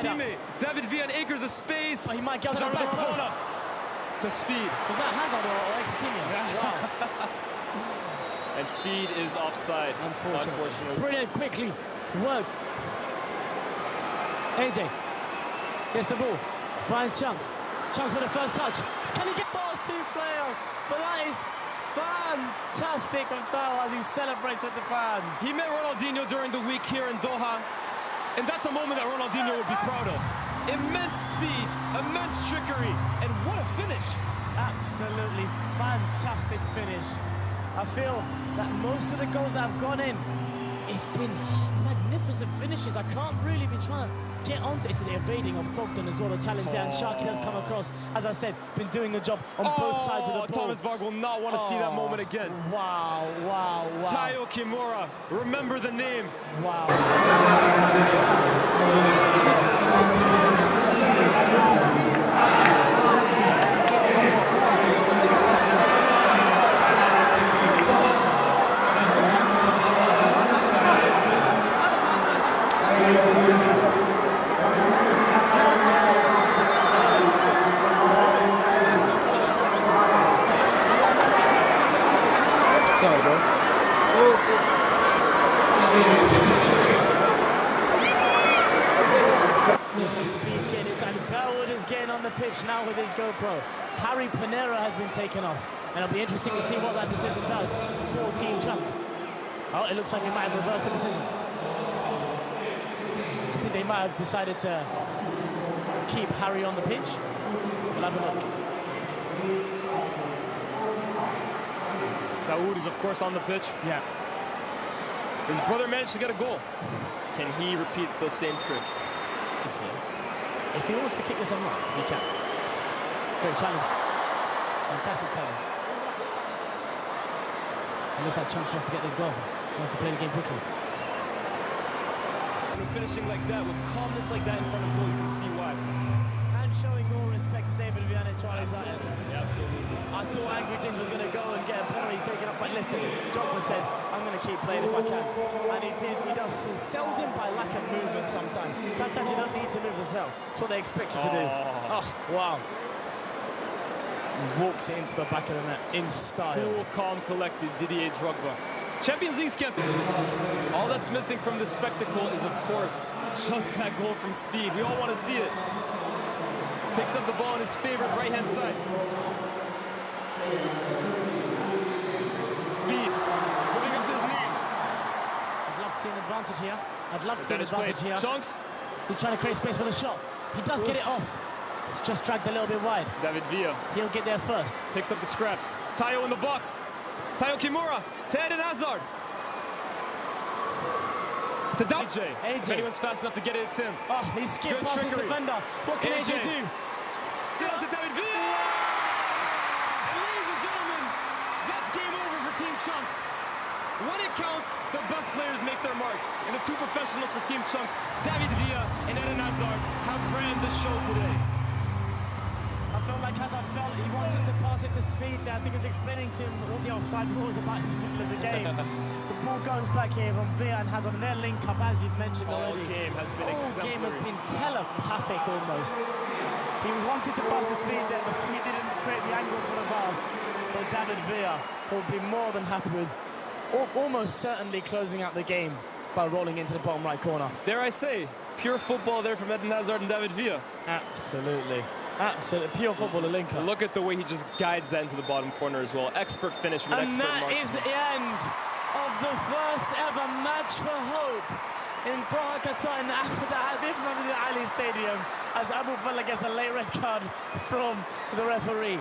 teammate. David Villa and acres of space. Oh, he might get on the back post. To Speed. Was that Hazard or Extinian? Yeah. Wow. And Speed is offside. Unfortunately. Brilliant, quickly. Work. AJ gets the ball. Finds Chunks. Chunks with the first touch. Can he get past two players? But that is fantastic from Tayo as he celebrates with the fans. He met Ronaldinho during the week here in Doha. And that's a moment that Ronaldinho would be proud of. Immense speed, immense trickery, and what a finish. Absolutely fantastic finish. I feel that most of the goals that have gone in, it's been magnificent finishes. I can't really be trying to get onto it. It's the evading of Thogden as well, the challenge there, and Sharky does come across. As I said, been doing the job on both sides of the ball. Thomas Barg will not want to see that moment again. Wow, wow, wow. Tayo Kimura, remember the name. Wow. Sorry, bro. So Speed's getting it, and Bellwood is getting on the pitch now with his GoPro. Harry Pinero has been taken off, and it'll be interesting to see what that decision does for Team Chunks. Oh, it looks like they might have reversed the decision. I think they might have decided to keep Harry on the pitch. We'll have a look. Daoud is, of course, on the pitch. Yeah. His brother managed to get a goal. Can he repeat the same trick? Is he? If he wants to kick this in, he can. Great challenge. Fantastic challenge. It looks like Chunks wants to get this goal. He wants to play the game quickly. When finishing like that, with calmness like that in front of goal, you can see why. And showing all respect to David Viana and Charlie Zayat. Yeah, absolutely. I thought Angry James was going to go and get a penalty taken up, but listen, Drogba said, I'm going to keep playing if I can. And he did. He does. He sells him by lack of movement sometimes. Sometimes you don't need to move to sell. It's what they expect you to do. Oh, wow. Walks it into the back of the net in style. Cool, calm, collected Didier Drogba. Champions League can't. All that's missing from this spectacle is, of course, just that goal from Speed. We all want to see it. Picks up the ball on his favorite right-hand side. Speed, moving up to his knee. I'd love to see an advantage here. I'd love to see an advantage here. Chunks. He's trying to create space for the shot. He does get it off. It's just dragged a little bit wide. David Villa. He'll get there first. Picks up the scraps. Tayo in the box. Tayo Kimura. To Eden Hazard. To AJ. If anyone's fast enough to get it, it's him. Oh, he skipped past his defender. What can AJ do? Does it, David Villa! And ladies and gentlemen, that's game over for Team Chunks. When it counts, the best players make their marks. And the two professionals for Team Chunks, David Villa and Eden Hazard, have ran the show today. I felt like Hazard felt he wanted to pass it to Speed there. I think he was explaining to him what the offside rules about in the middle of the game. The ball goes back here from Villa and Hazard, and their link-up, as you've mentioned already. All game has been exemplary. Game has been telepathic almost. He was wanting to pass the Speed there, but Speed didn't create the angle for the pass. But David Villa will be more than happy with almost certainly closing out the game by rolling into the bottom right corner. Dare I say, pure football there from Eden Hazard and David Villa. Absolutely. Absolutely, pure football, the linker. Look at the way he just guides that into the bottom corner as well. Expert finish with expert marks. And that is the end of the first ever match for hope in Doha, Qatar, in the Mohammed Ali Stadium, as Abu Fala gets a late red card from the referee.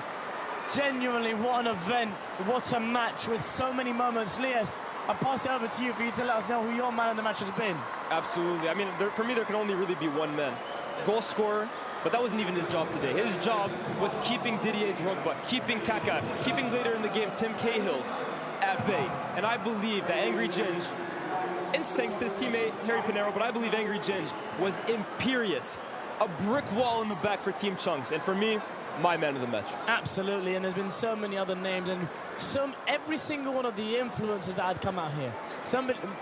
Genuinely, what an event, what a match with so many moments. Lias, I'll pass it over to you for you to let us know who your man of the match has been. Absolutely. I mean, for me, there can only really be one man. Goal scorer. But that wasn't even his job today. His job was keeping Didier Drogba, keeping Kaka, keeping later in the game Tim Cahill at bay. And I believe that Angry Ginge, and thanks to his teammate Harry Pinero, but I believe Angry Ginge was imperious. A brick wall in the back for Team Chunks. And for me, my man of the match. Absolutely, and there's been so many other names, and every single one of the influences that had come out here.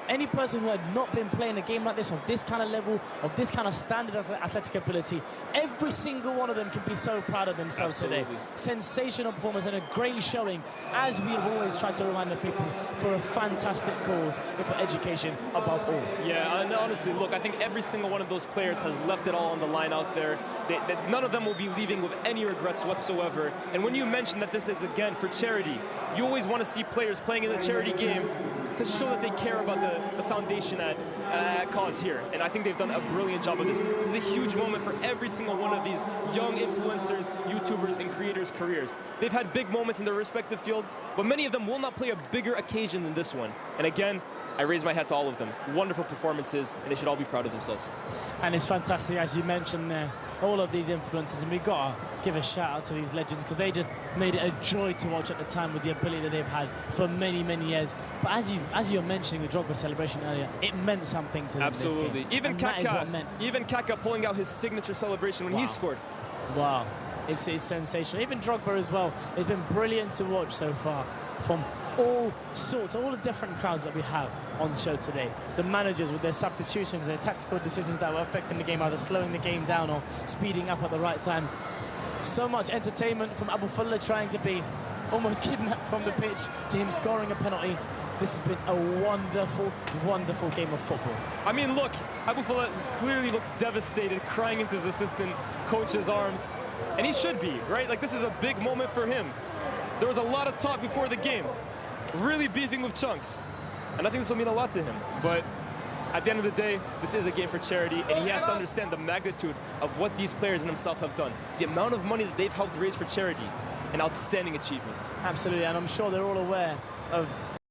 Any person who had not been playing a game like this, of this kind of level, of this kind of standard of athletic ability, every single one of them can be so proud of themselves today. Sensational performance and a great showing, as we have always tried to remind the people, for a fantastic cause and for education above all. Yeah, and honestly, look, I think every single one of those players has left it all on the line out there. None of them will be leaving with any regrets whatsoever. And when you mention that this is, again, for charity, you always want to see players playing in the charity game to show that they care about the foundation at cause here. And I think they've done a brilliant job of this. This is a huge moment for every single one of these young influencers, YouTubers, and creators' careers. They've had big moments in their respective field, but many of them will not play a bigger occasion than this one. And again, I raise my hat to all of them. Wonderful performances, and they should all be proud of themselves. And it's fantastic, as you mentioned there, all of these influences, and we've got to give a shout out to these legends, because they just made it a joy to watch at the time with the ability that they've had for many, many years. But as you were mentioning the Drogba celebration earlier, it meant something to them. Absolutely. This game. Even Kaka pulling out his signature celebration when he scored. Wow. It's sensational. Even Drogba as well. It's been brilliant to watch so far from all sorts, all the different crowds that we have on the show today. The managers with their substitutions, their tactical decisions that were affecting the game, either slowing the game down or speeding up at the right times. So much entertainment from Abu Falla trying to be almost kidnapped from the pitch to him scoring a penalty. This has been a wonderful, wonderful game of football. I mean, look, Abu Falla clearly looks devastated, crying into his assistant coach's arms. And he should be, right? Like, this is a big moment for him. There was a lot of talk before the game, really beefing with Chunks. And I think this will mean a lot to him. But at the end of the day, this is a game for charity, and he has to understand the magnitude of what these players and himself have done. The amount of money that they've helped raise for charity, an outstanding achievement. Absolutely, and I'm sure they're all aware of